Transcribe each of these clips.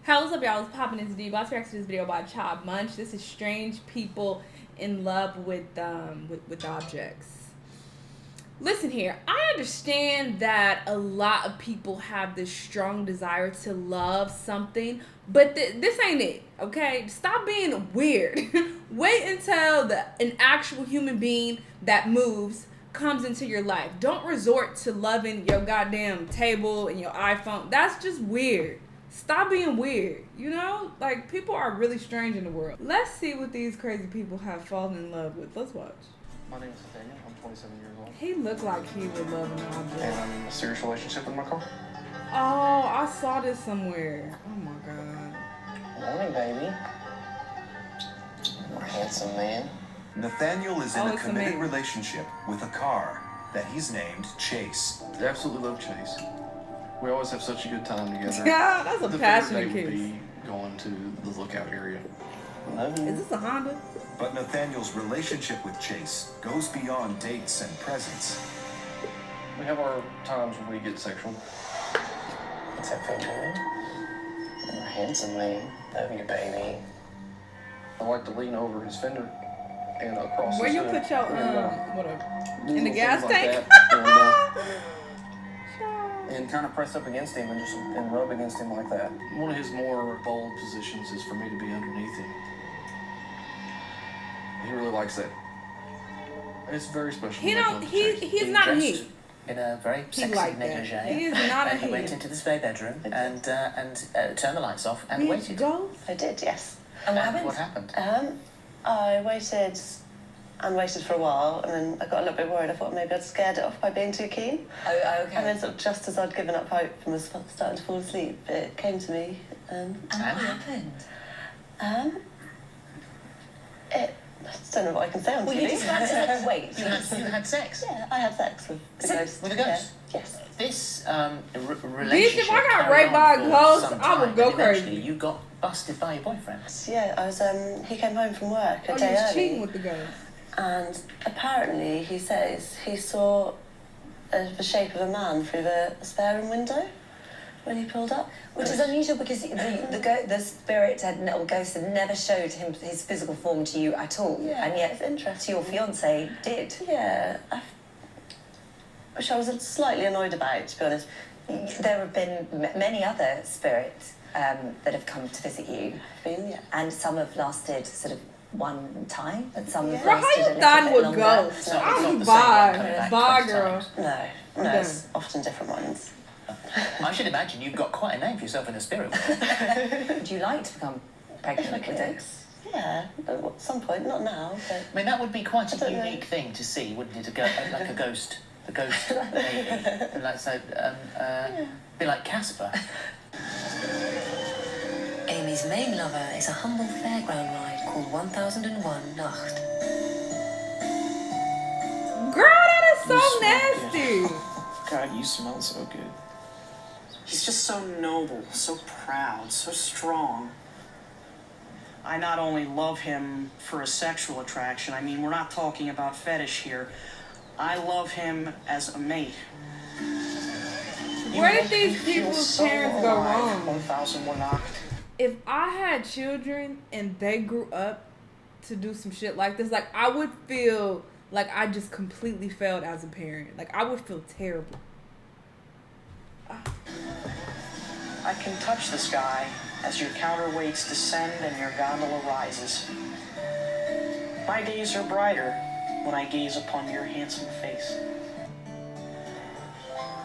How's up, y'all? It's popping into D. About to react to this video by Chop Munch. This is strange people in love with objects. Listen here, I understand that a lot of people have this strong desire to love something, but this ain't it, okay? Stop being weird. Wait until an actual human being that moves comes into your life. Don't resort to loving your goddamn table and your iPhone. That's just weird. Stop being weird, you know? Like, people are really strange in the world. Let's see what these crazy people have fallen in love with. Let's watch. My name is Nathaniel. I'm 27 years old. He looked like he would love an object. And I'm in a serious relationship with my car. Oh, I saw this somewhere. Oh my god. Morning, baby. You're a handsome man. Nathaniel is in a committed relationship with a car that he's named Chase. I absolutely love Chase. We always have such a good time together. Yeah, that's a passionate kiss. kiss. Would be going to the lookout area. Is this a Honda? But Nathaniel's relationship with Chase goes beyond dates and presents. We have our times when we get sexual. What's that for, Joey? You're a handsome man. Love you, baby. I like to lean over his fender and across Where his you hood. put your in the gas tank? And kind of press up against him and rub against him like that. One of his more bold positions is for me to be underneath him. He really likes that. It's very special. He's not a he. In a very sexy negligee. He is not a he. He went into the spare bedroom and turned the lights off and waited. I did, yes. And what happened? I waited and waited for a while, and then I got a little bit worried. I thought maybe I'd scared it off by being too keen. Oh, okay. And then sort of just as I'd given up hope and was starting to fall asleep, it came to me. And what happened? I just don't know what I can say on Well, TV. you just had to wait. You had sex? Yeah, I had sex with the ghost. With a ghost? Yeah. Yes. This Bitch, relationship if I got carried raped by a on for ghost, some I would time, go and eventually crazy. You got busted by your boyfriend. Yeah, I was. He came home from work a Oh, day you was early. cheating with the ghost. And apparently, he says he saw the shape of a man through the spare room window when he pulled up. Which is unusual because the spirit or ghost had never showed him his physical form to you at all. Yeah, and yet it's interesting. to your fiancé did. Yeah, which I was slightly annoyed about, to be honest. There have been many other spirits that have come to visit you. Yeah. And some have lasted sort of one time, and some have Bro, how lasted you a little thought bit would longer. go? It's not I'm the same one bye. coming back Bye, 20 girl. times. No, it's often different ones. I should imagine you've got quite a name for yourself in the spirit world. Would you like to become pregnant with it? Yeah, at some point, not now, but... I mean, that would be quite a don't know. unique thing to see, wouldn't it? Like a ghost baby. Like, so, be like Casper. Amy's main lover is a humble fairground ride called 1001 Nacht. Girl, that is so nasty. God, you smell so good. He's just so noble, so proud, so strong. I not only love him for a sexual attraction, I mean, we're not talking about fetish here. I love him as a mate. Where did these people's parents go wrong? 1001 Nacht. If I had children and they grew up to do some shit like this, like, I would feel like I just completely failed as a parent. Like, I would feel terrible. I can touch the sky as your counterweights descend and your gondola rises. My days are brighter when I gaze upon your handsome face.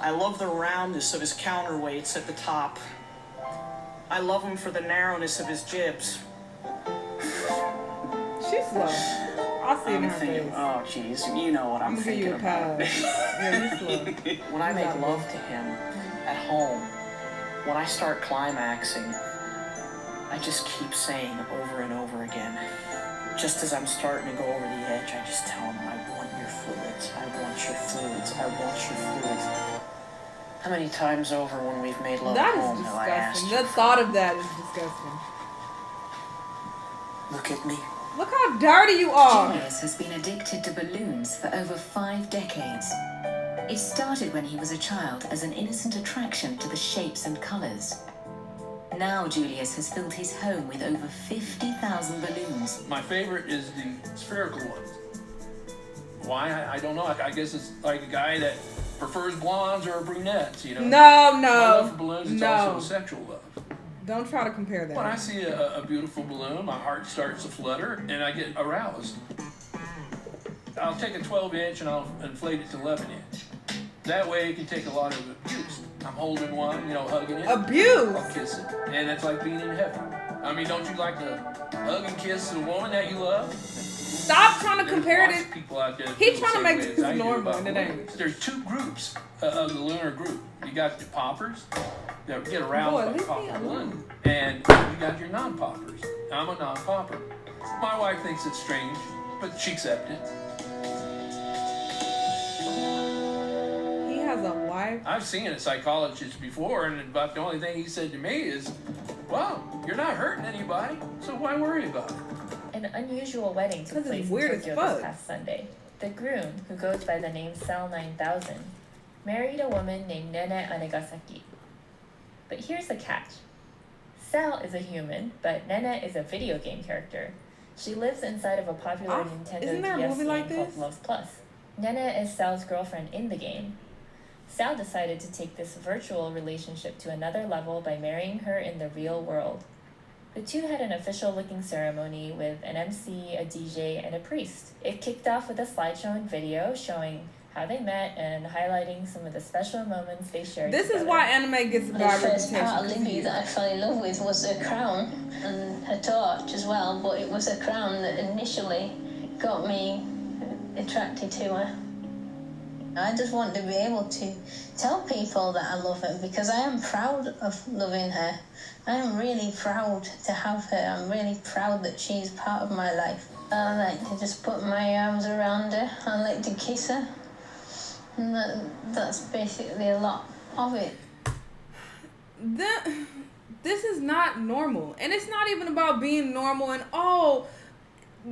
I love the roundness of his counterweights at the top. I love him for the narrowness of his jibs. She's slow. I see it in her thinking, face. oh jeez, you know what I'm I'm gonna give thinking you a about. pass. Yeah, you slow. When I make love to him at home, when I start climaxing, I just keep saying over and over again, just as I'm starting to go over the edge, I just tell him, I want your fluids, I want your fluids, I want your fluids. How many times over when we've made love That at is home have I asked disgusting. you The for- thought of that is disgusting. Look at me. Look how dirty you are. Julius has been addicted to balloons for over 5 decades. It started when he was a child as an innocent attraction to the shapes and colours. Now Julius has filled his home with over 50,000 balloons. My favorite is the spherical ones. Why? I don't know. I guess it's like a guy that prefers blondes or brunettes, you know? No. My love for balloons, it's also a sexual love. Don't try to compare that. When I see a beautiful balloon, my heart starts to flutter and I get aroused. I'll take a 12-inch and I'll inflate it to 11-inch. That way it can take a lot of abuse. I'm holding one, hugging it. Abuse? I'll kiss it. And it's like being in heaven. I mean, don't you like to hug and kiss a woman that you love? Stop trying to compare it. People out there He's trying to make this normal and it ain't. There's two groups of the lunar group. You got the poppers that get aroused by popping balloon. And you got your non-poppers. I'm a non-popper. My wife thinks it's strange, but she accepts it. He has a wife? I've seen a psychologist before, and about the only thing he said to me is, well, you're not hurting anybody, so why worry about it? An unusual wedding took place in Tokyo this past Sunday. The groom, who goes by the name Sal 9000, married a woman named Nene Anegasaki. But here's the catch. Sal is a human, but Nene is a video game character. She lives inside of a popular Nintendo DS game called Loves Plus. Nene is Sal's girlfriend in the game. Sal decided to take this virtual relationship to another level by marrying her in the real world. The two had an official-looking ceremony with an MC, a DJ, and a priest. It kicked off with a slideshow and video showing how they met and highlighting some of the special moments they shared This together. is why anime gets a bad reputation. The first part of Libby that I fell in love with was a crown and a torch as well, but it was a crown that initially got me attracted to her. I just want to be able to tell people that I love her because I am proud of loving her. I am really proud to have her. I'm really proud that she's part of my life. I like to just put my arms around her. I like to kiss her. And that's basically a lot of it. This is not normal. And it's not even about being normal and,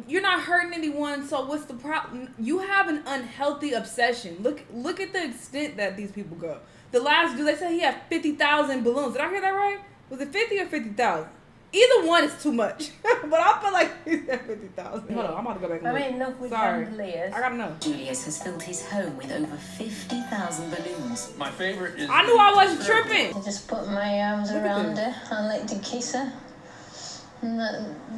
you're not hurting anyone, so what's the problem? You have an unhealthy obsession. Look at the extent that these people go. The last dude, they said he had 50,000 balloons. Did I hear that right? Was it 50 or 50,000? Either one is too much. But I feel like he said 50,000. Hold on, I'm about to go back and look. I mean, look with Sorry. chandeliers. I gotta know. Julius has filled his home with over 50,000 balloons. My favorite is... I knew I wasn't tripping. I just put my arms around her. I like to kiss her. And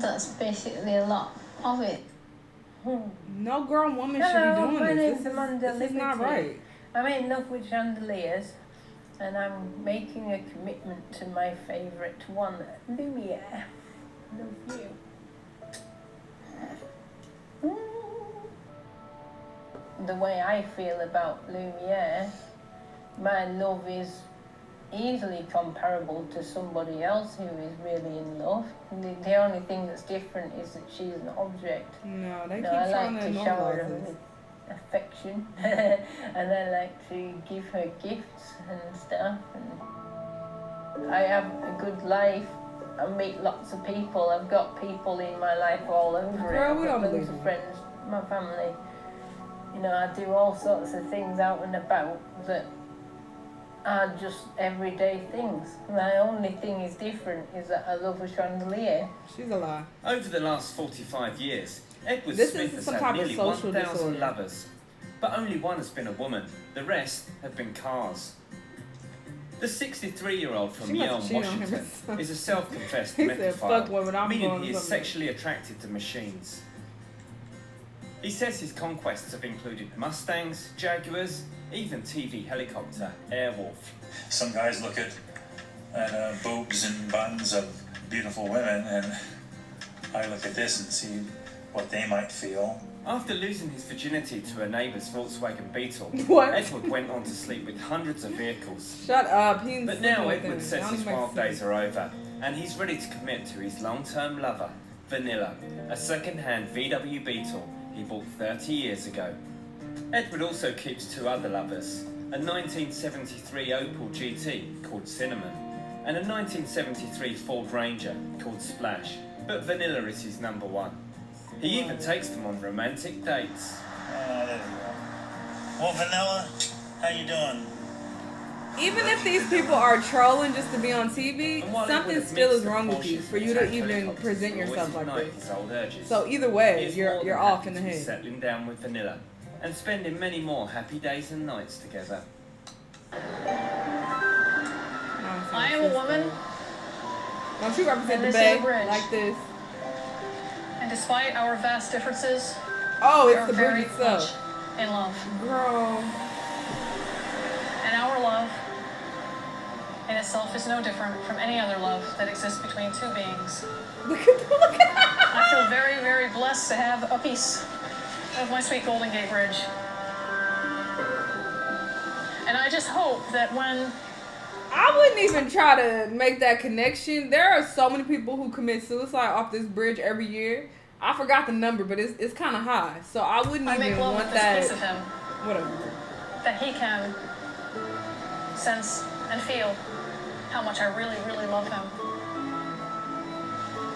that's basically a lot of it. No grown woman should be doing this. This is not right. I'm in love with chandeliers, and I'm making a commitment to my favourite one, Lumiere. Love you. The way I feel about Lumiere, my love is easily comparable to somebody else who is really in love. The only thing that's different is that she's an object. No, they keep I trying like to to shower normalize her this. with affection, and I like to give her gifts and stuff. And I have a good life. I meet lots of people. I've got people in my life all over Girl, it. we don't I've got believe loads of you. friends, my family. I do all sorts of things out and about that are just everyday things. My only thing is different is that I love a chandelier. She's a lie. Over the last 45 years, Edward This Smith is has some had type of nearly social 1,000 disorder. lovers, but only one has been a woman. The rest have been cars. The 63-year-old from She must Yale, cheat on him. Washington, is a self-confessed He said, "Fuck women, metaphile, I'm meaning going he is something." sexually attracted to machines. He says his conquests have included Mustangs, Jaguars, even TV helicopter Airwolf. Some guys look at boobs and buns of beautiful women, and I look at this and see what they might feel. After losing his virginity to a neighbour's Volkswagen Beetle, What? Edward went on to sleep with hundreds of vehicles. Shut up. But now Edward says his wild days are over, and he's ready to commit to his long-term lover, Vanilla, a second-hand VW Beetle he bought 30 years ago. Edward also keeps two other lovers, a 1973 Opel GT called Cinnamon, and a 1973 Ford Ranger called Splash, but Vanilla is his number one. He even takes them on romantic dates. There you go. Well, Vanilla, how you doing? Even if these people are trolling just to be on TV, something still is wrong with you for you to even present yourself like this. So either way, you're off in the head. Settling down with Vanilla and spending many more happy days and nights together. I am a woman. Don't you represent the Bay like this? And despite our vast differences, it's the we are very bridge itself. much in love. Girl. And our love in itself is no different from any other love that exists between two beings. I feel very, very blessed to have a piece of my sweet Golden Gate Bridge. And I just hope that when... I wouldn't even try to make that connection. There are so many people who commit suicide off this bridge every year. I forgot the number, but it's kind of high. So I wouldn't even want that. Piece of him. Whatever. That he can sense and feel how much I really, really love him.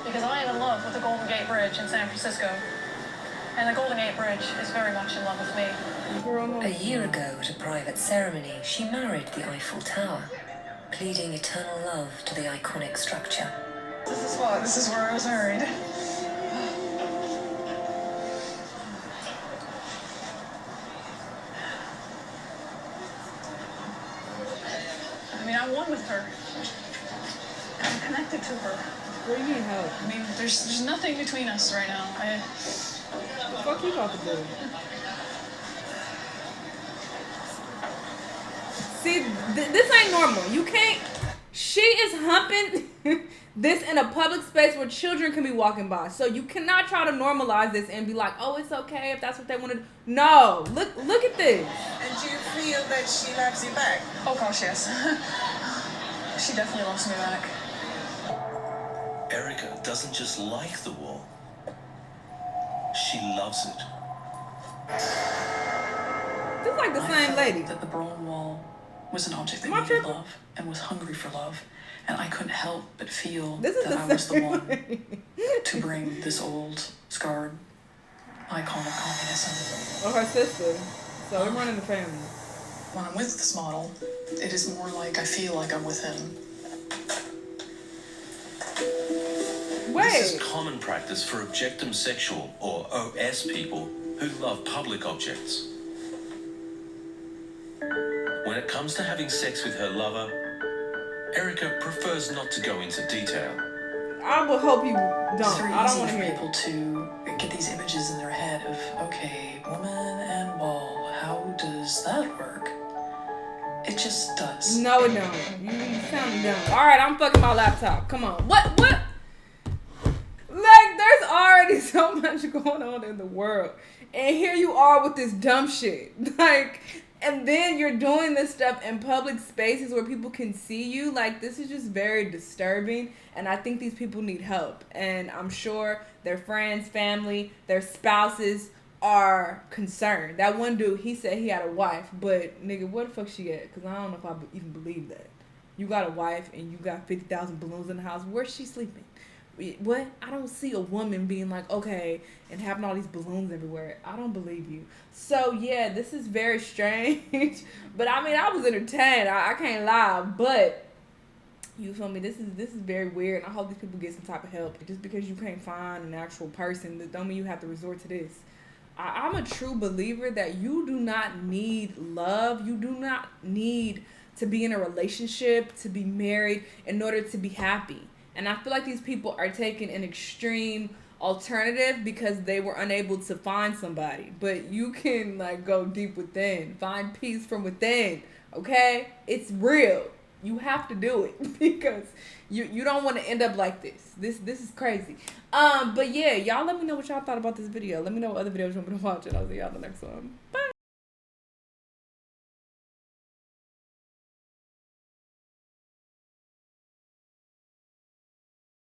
Because I am in love with the Golden Gate Bridge in San Francisco. And the Golden Gate Bridge is very much in love with me. A year ago at a private ceremony, she married the Eiffel Tower, pleading eternal love to the iconic structure. This is where I was married. I mean, I'm one with her. I'm connected to her. Where do you need help? I mean, there's nothing between us right now. What the fuck you about to do? See, this ain't normal. You can't... She is humping this in a public space where children can be walking by. So you cannot try to normalize this and be like, oh, it's okay if that's what they want to do. No. Look at this. And do you feel that she loves you back? Oh, gosh, yes. She definitely loves me back. Erica doesn't just like the wall. She loves it. This is like the same lady. That the Berlin Wall was an object that needed love and was hungry for love. And I couldn't help but feel that I was the one to bring this old, scarred icon of communism. Or her sister. So we're running the family. When I'm with this model, it is more like I feel like I'm with him. This is common practice for objectum sexual, or OS people, who love public objects. When it comes to having sex with her lover, Erica prefers not to go into detail. I would hope you don't. It's very I don't easy want to for hear people to get these images in their head of, okay, woman and ball, how does that work? It just does. No, it don't. You sound dumb. All right, I'm fucking my laptop. Come on. What? Like, there's already so much going on in the world. And here you are with this dumb shit. Like, and then you're doing this stuff in public spaces where people can see you. Like, this is just very disturbing. And I think these people need help. And I'm sure their friends, family, their spouses are concerned. That one dude, he said he had a wife. But, nigga, where the fuck she at? Because I don't know if I even believe that. You got a wife and you got 50,000 balloons in the house. Where's she sleeping? What? I don't see a woman being like, okay, and having all these balloons everywhere. I don't believe you. So, yeah, this is very strange. But, I mean, I was entertained. I can't lie. But, you feel me? This is very weird. I hope these people get some type of help. Just because you can't find an actual person, that don't mean you have to resort to this. I'm a true believer that you do not need love. You do not need to be in a relationship, to be married, in order to be happy. And I feel like these people are taking an extreme alternative because they were unable to find somebody. But you can, like, go deep within. Find peace from within. Okay? It's real. You have to do it because you don't want to end up like this. This is crazy. But yeah, y'all let me know what y'all thought about this video. Let me know what other videos you want me to watch, and I'll see y'all in the next one. Bye.